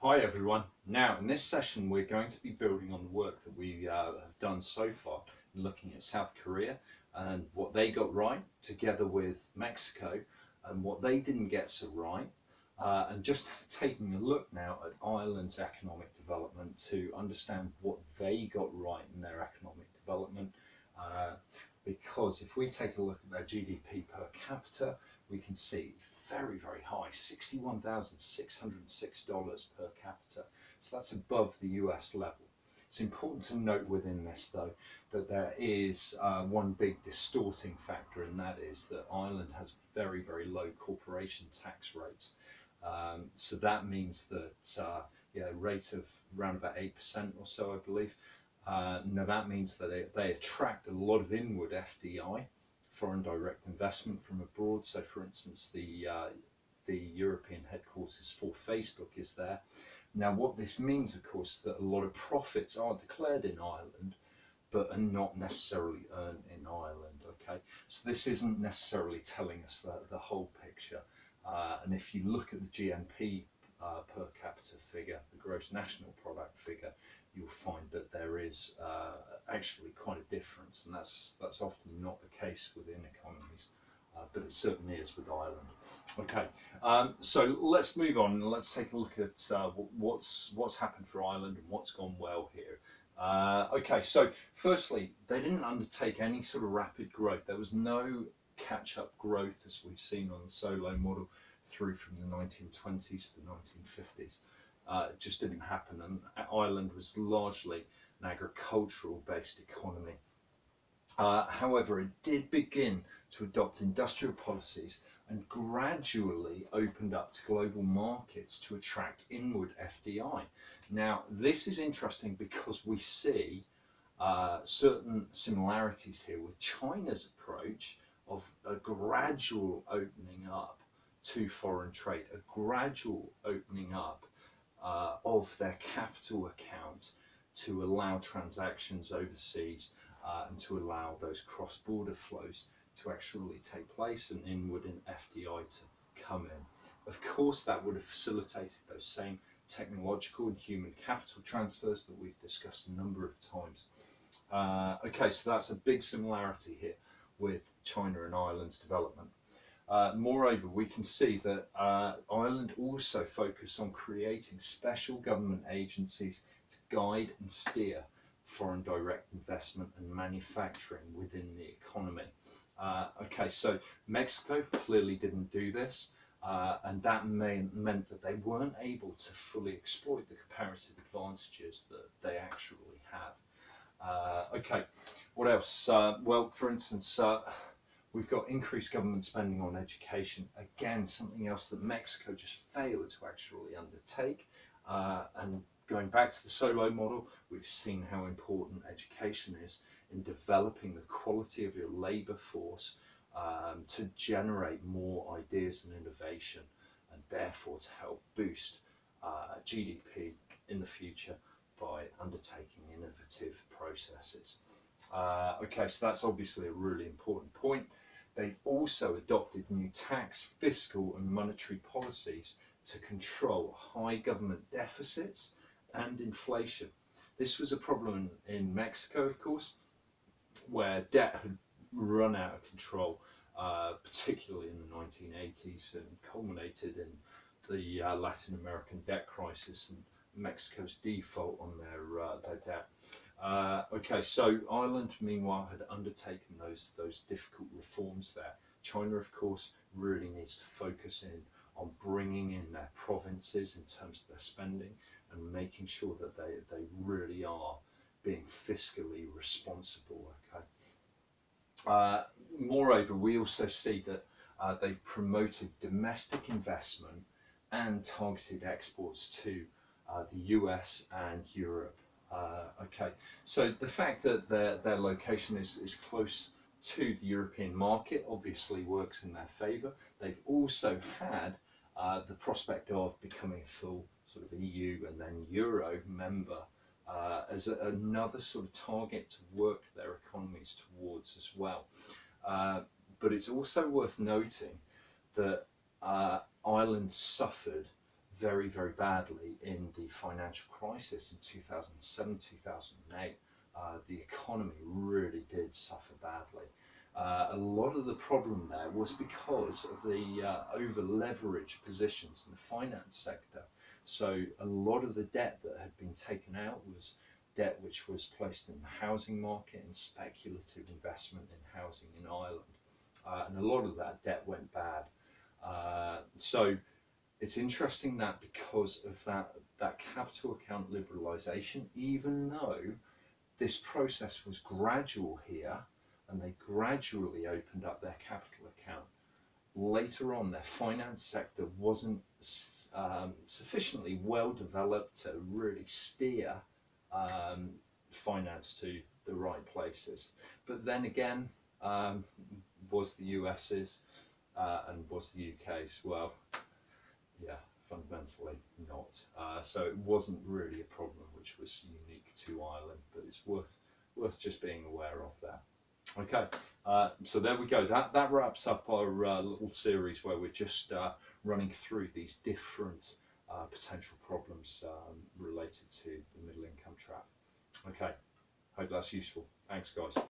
Hi everyone. Now in this session we're going to be building on the work that we have done so far, looking at South Korea and what they got right together with Mexico and what they didn't get so right, and just taking a look now at Ireland's economic development to understand what they got right in their economic development, because if we take a look at their GDP per capita, we can see it's very, very high, $61,606 per capita. So that's above the US level. It's important to note within this, though, that there is one big distorting factor, and that is that Ireland has very, very low corporation tax rates. So that means that rate of around about 8% or so, I believe. Now that means that they attract a lot of inward FDI, foreign direct investment from abroad. So for instance, the European headquarters for Facebook is there. Now what this means, of course, that a lot of profits are declared in Ireland but are not necessarily earned in Ireland. Okay, so this isn't necessarily telling us the whole picture, and if you look at the GNP per capita figure, the gross national product figure, you'll find that there is actually quite a difference, and that's often not the case within economies, but it certainly is with Ireland. Okay, so let's move on and let's take a look at what's happened for Ireland and what's gone well here. Okay, so firstly, they didn't undertake any sort of rapid growth. There was no catch-up growth as we've seen on the solo model through from the 1920s to the 1950s. It just didn't happen, and Ireland was largely an agricultural based economy. However, it did begin to adopt industrial policies and gradually opened up to global markets to attract inward FDI. Now, this is interesting because we see certain similarities here with China's approach of a gradual opening up to foreign trade, a gradual opening up of their capital account to allow transactions overseas and to allow those cross-border flows to actually take place and inward in FDI to come in. Of course, that would have facilitated those same technological and human capital transfers that we've discussed a number of times. Okay, so that's a big similarity here with China and Ireland's development. Moreover, we can see that Ireland also focused on creating special government agencies to guide and steer foreign direct investment and manufacturing within the economy. Okay, so Mexico clearly didn't do this, and that meant that they weren't able to fully exploit the comparative advantages that they actually have. Okay, what else? Well, for instance, we've got increased government spending on education. Again, something else that Mexico just failed to actually undertake. And going back to the solo model, we've seen how important education is in developing the quality of your labour force to generate more ideas and innovation, and therefore to help boost GDP in the future by undertaking innovative processes. Okay, so that's obviously a really important point. They've also adopted new tax, fiscal and monetary policies to control high government deficits and inflation. This was a problem in Mexico, of course, where debt had run out of control, particularly in the 1980s, and culminated in the Latin American debt crisis and Mexico's default on their debt. Okay, so Ireland, meanwhile, had undertaken those difficult reforms there. China, of course, really needs to focus in on bringing in their provinces in terms of their spending and making sure that they really are being fiscally responsible. Okay. Moreover, we also see that they've promoted domestic investment and targeted exports to the US and Europe. Okay, so the fact that their location is close to the European market obviously works in their favour. They've also had the prospect of becoming a full sort of EU and then Euro member as another sort of target to work their economies towards as well. But it's also worth noting that Ireland suffered very, very badly in the financial crisis in 2007, 2008. The economy really did suffer badly. A lot of the problem there was because of the over leveraged positions in the finance sector. So a lot of the debt that had been taken out was debt which was placed in the housing market and speculative investment in housing in Ireland. And a lot of that debt went bad. So it's interesting that because of that capital account liberalisation, even though this process was gradual here and they gradually opened up their capital account, later on their finance sector wasn't sufficiently well developed to really steer finance to the right places. But then again, was the US's and was the UK's? Well, yeah, fundamentally not. So it wasn't really a problem which was unique to Ireland, but it's worth just being aware of that. Okay, so there we go. That wraps up our little series where we're just running through these different potential problems related to the middle income trap. Okay, hope that's useful. Thanks, guys.